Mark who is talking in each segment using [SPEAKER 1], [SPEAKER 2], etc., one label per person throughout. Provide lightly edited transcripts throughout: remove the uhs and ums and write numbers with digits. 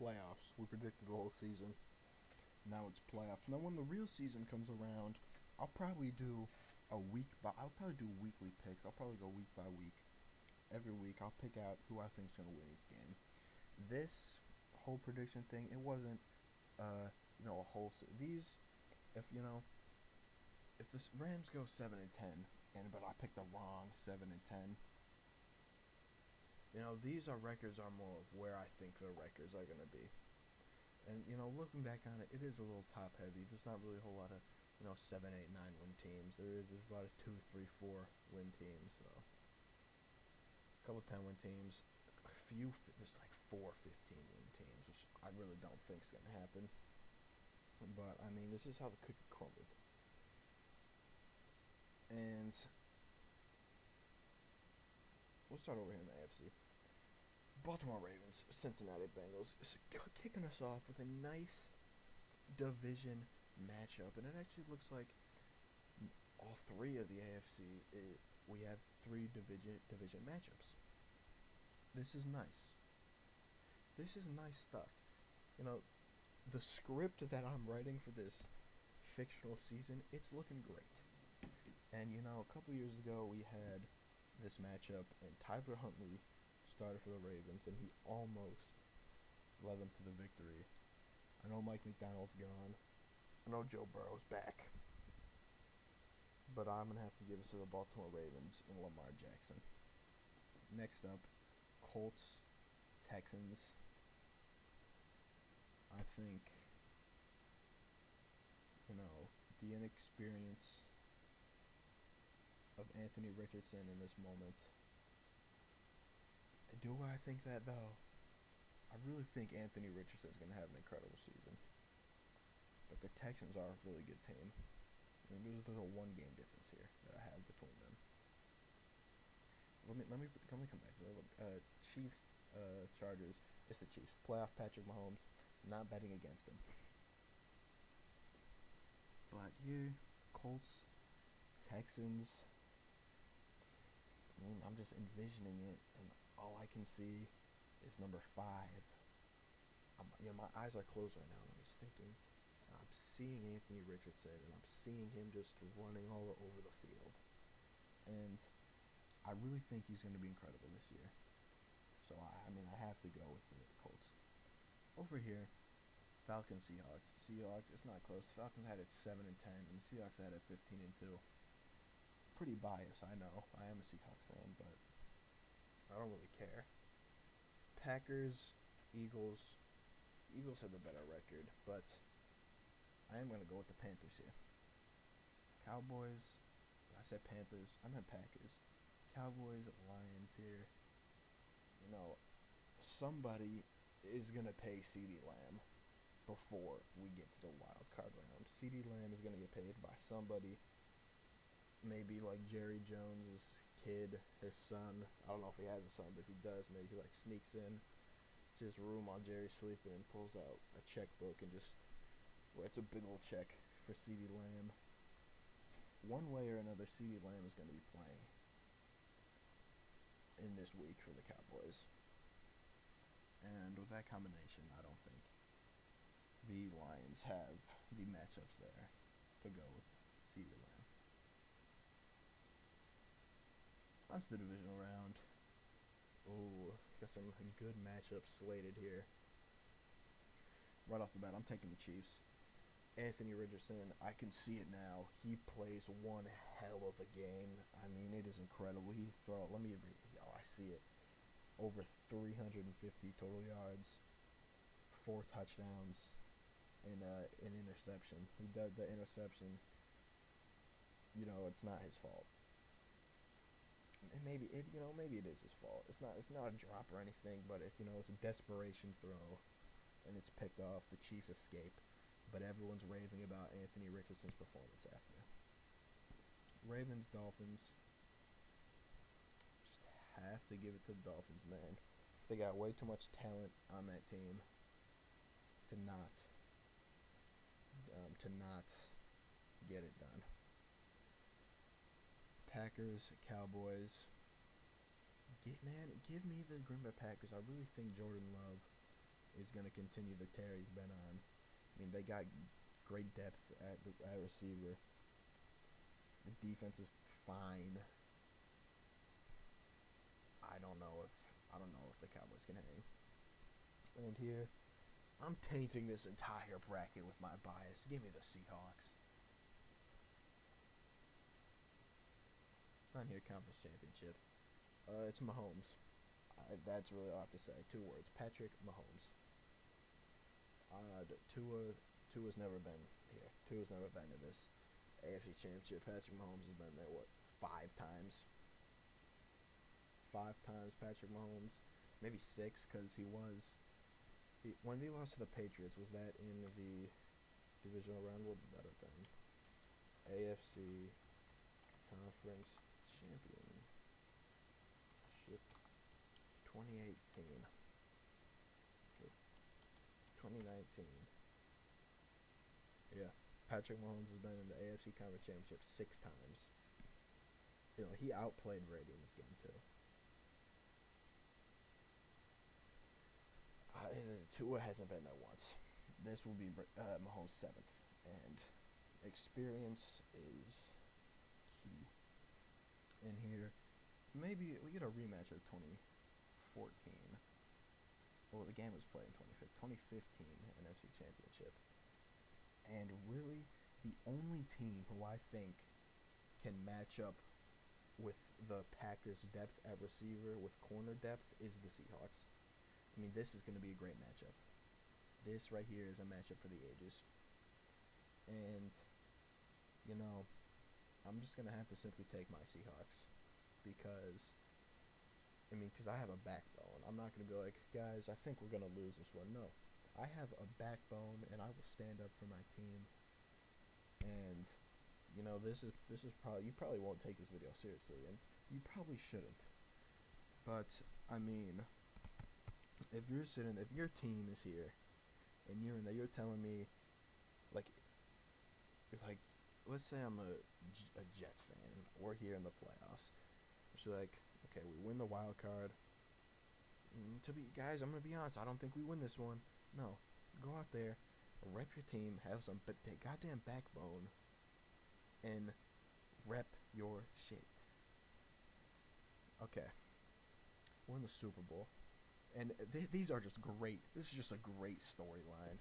[SPEAKER 1] playoffs. We predicted the whole season. Now it's playoffs. Now when the real season comes around, I'll probably do I'll probably do weekly picks. I'll probably go week by week. Every week I'll pick out who I think is going to win each game. This whole prediction thing, it wasn't a whole these if if the Rams go 7-10 but I picked the wrong 7-10, these records are more of where I think the records are going to be. And, looking back on it, it is a little top heavy. There's not really a whole lot of, 7, 8, 9 win teams. There's a lot of 2, 3, 4 win teams, though. A couple 10 win teams. There's like 4 15 win teams, which I really don't think is going to happen. But, I mean, this is how the cookie crumbled. And we'll start over here in the AFC. Baltimore Ravens, Cincinnati Bengals, kicking us off with a nice division matchup, and it actually looks like all three of the AFC, we have three division matchups. This is nice. This is nice stuff. The script that I'm writing for this fictional season, it's looking great. And, a couple years ago, we had this matchup, and Tyler Huntley started for the Ravens, and he almost led them to the victory. I know Mike McDonald's gone. I know Joe Burrow's back. But I'm going to have to give it to the Baltimore Ravens and Lamar Jackson. Next up, Colts, Texans. I think, the inexperience of Anthony Richardson in this moment. Do I think that, though? I really think Anthony Richardson is going to have an incredible season. But the Texans are a really good team. I mean, there's a one-game difference here that I have between them. Let me come back to that. Chiefs, Chargers. It's the Chiefs. Playoff Patrick Mahomes. Not betting against him. But here, Colts, Texans. I mean, I'm just envisioning it, and all I can see is number 5. My eyes are closed right now, and I'm just thinking, I'm seeing Anthony Richardson, and I'm seeing him just running all over the field. And I really think he's going to be incredible this year. So, I have to go with the Colts. Over here, Falcons, Seahawks. Seahawks, it's not close. The Falcons had it 7-10, and the Seahawks had it 15-2. Pretty biased, I know. I am a Seahawks fan, but I don't really care. Packers, Eagles. Eagles had the better record, but I am going to go with the Panthers here. Cowboys, I said Panthers, I meant Packers. Cowboys, Lions here. Somebody is going to pay CeeDee Lamb before we get to the wild card round. CeeDee Lamb is going to get paid by somebody. Maybe like Jerry Jones' kid, his son. I don't know if he has a son, but if he does, maybe he sneaks in to his room while Jerry's sleeping and pulls out a checkbook and just writes a big old check for CeeDee Lamb. One way or another, CeeDee Lamb is going to be playing in this week for the Cowboys. And with that combination, I don't think the Lions have the matchups there to go with CeeDee Lamb. On to the divisional round. Ooh, got some good matchups slated here. Right off the bat, I'm taking the Chiefs. Anthony Richardson, I can see it now. He plays one hell of a game. I mean, it is incredible. I see it. Over 350 total yards, 4 touchdowns, and an interception. The interception, it's not his fault. And maybe it is his fault. It's not a drop or anything, but it's a desperation throw, and it's picked off. The Chiefs escape, but everyone's raving about Anthony Richardson's performance after. Ravens, Dolphins. Just have to give it to the Dolphins, man. They got way too much talent on that team to not get it done. Packers, Cowboys. Give me the Green Bay Packers. I really think Jordan Love is going to continue the tear he's been on. I mean, they got great depth at receiver. The defense is fine. I don't know if the Cowboys can hang. And here, I'm tainting this entire bracket with my bias. Give me the Seahawks. On here, conference championship. It's Mahomes. That's really all I have to say. 2 words. Patrick Mahomes. Tua's never been here. Tua's never been to this AFC Championship. Patrick Mahomes has been there, 5 times? 5 times Patrick Mahomes. Maybe 6, because when he lost to the Patriots, was that in the divisional round? What would that have been? AFC Conference Championship 2018. Okay. 2019. Yeah. Patrick Mahomes has been in the AFC Conference Championship 6 times. He outplayed Brady in this game, too. Tua hasn't been there once. This will be Mahomes' 7th, and experience is key. In here, maybe we get a rematch of 2014. Well, the game was played in 2015 NFC Championship. And really, the only team who I think can match up with the Packers' depth at receiver with corner depth is the Seahawks. I mean, this is going to be a great matchup. This right here is a matchup for the ages. And, I'm just going to have to simply take my Seahawks. Because I have a backbone. I'm not going to be like, guys, I think we're going to lose this one. No. I have a backbone, and I will stand up for my team. And, this is probably, you probably won't take this video seriously, and you probably shouldn't. But, if your team is here, and you're in there, you're telling me, let's say I'm a Jets fan, and we're here in the playoffs. So okay, we win the wild card. Guys, I'm gonna be honest, I don't think we win this one. No, go out there, rep your team, have some goddamn backbone, and rep your shit. Okay, we're in the Super Bowl. And these are just great. This is just a great storyline.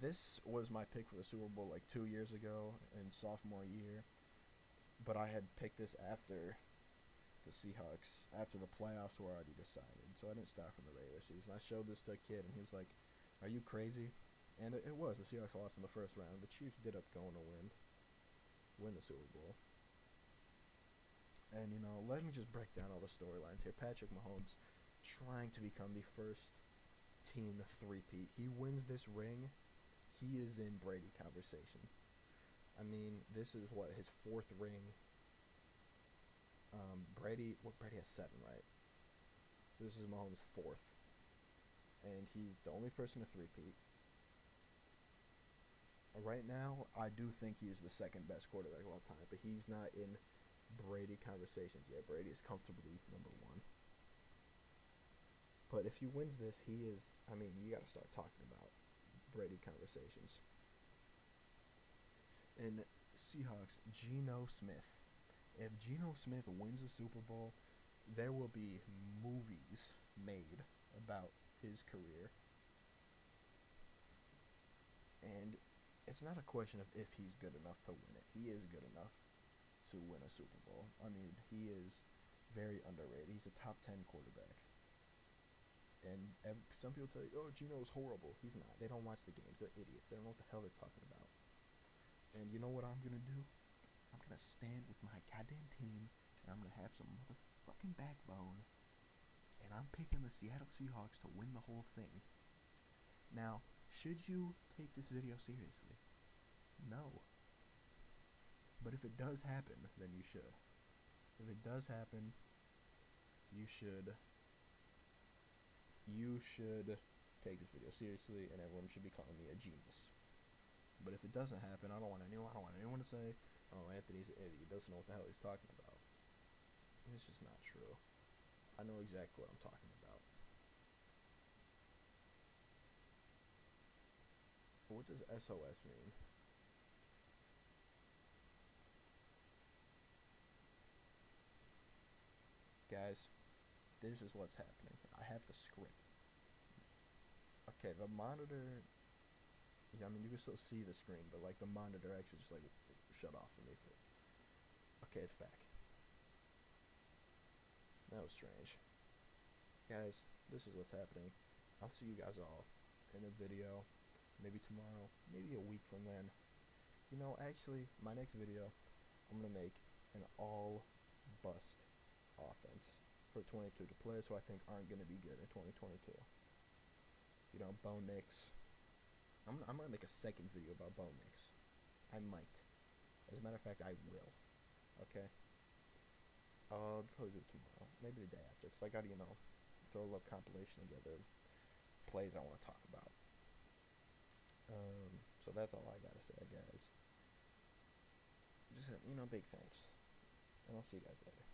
[SPEAKER 1] This was my pick for the Super Bowl 2 years ago in sophomore year. But I had picked this after the Seahawks, after the playoffs were already decided. So I didn't start from the regular season. I showed this to a kid, and he was like, "Are you crazy?" And it was. The Seahawks lost in the first round. The Chiefs did up going to win the Super Bowl. And, let me just break down all the storylines here. Patrick Mahomes trying to become the first team to three-peat. He wins this ring, he is in Brady conversation. This is his 4th ring. Brady has 7, right? This is Mahomes' 4th. And he's the only person to three-peat. Right now, I do think he is the 2nd best quarterback of all time, but he's not in Brady conversations yet. Brady is comfortably number 1. But if he wins this, he is, you got to start talking about Brady conversations. And Seahawks, Geno Smith. If Geno Smith wins the Super Bowl, there will be movies made about his career. And it's not a question of if he's good enough to win it. He is good enough to win a Super Bowl. He is very underrated. He's a top 10 quarterback. And some people tell you, oh, Geno's horrible. He's not. They don't watch the games. They're idiots. They don't know what the hell they're talking about. And you know what I'm going to do? I'm going to stand with my goddamn team, and I'm going to have some motherfucking backbone, and I'm picking the Seattle Seahawks to win the whole thing. Now, should you take this video seriously? No. But if it does happen, then you should. If it does happen, you should take this video seriously, and everyone should be calling me a genius. But if it doesn't happen, I don't want anyone to say, "Oh, Anthony's an idiot. He doesn't know what the hell he's talking about." It's just not true. I know exactly what I'm talking about. What does SOS mean? Guys, this is what's happening. I have the script. Okay, the monitor. Yeah, I mean, you can still see the screen, but like the monitor actually just like shut off for me for. Okay, it's back. That was strange. Guys, this is what's happening. I'll see you guys all in a video, maybe tomorrow, maybe a week from then. You know, actually, my next video, I'm gonna make an all bust offense for 22 to players who I think aren't gonna be good in 2022. You know, Bo Nix. I'm gonna make a second video about Bo Nix. I might. As a matter of fact, I will. Okay. I'll probably do it tomorrow, maybe the day after, because I gotta, throw a little compilation together of plays I want to talk about. So that's all I gotta say, guys. Just big thanks, and I'll see you guys later.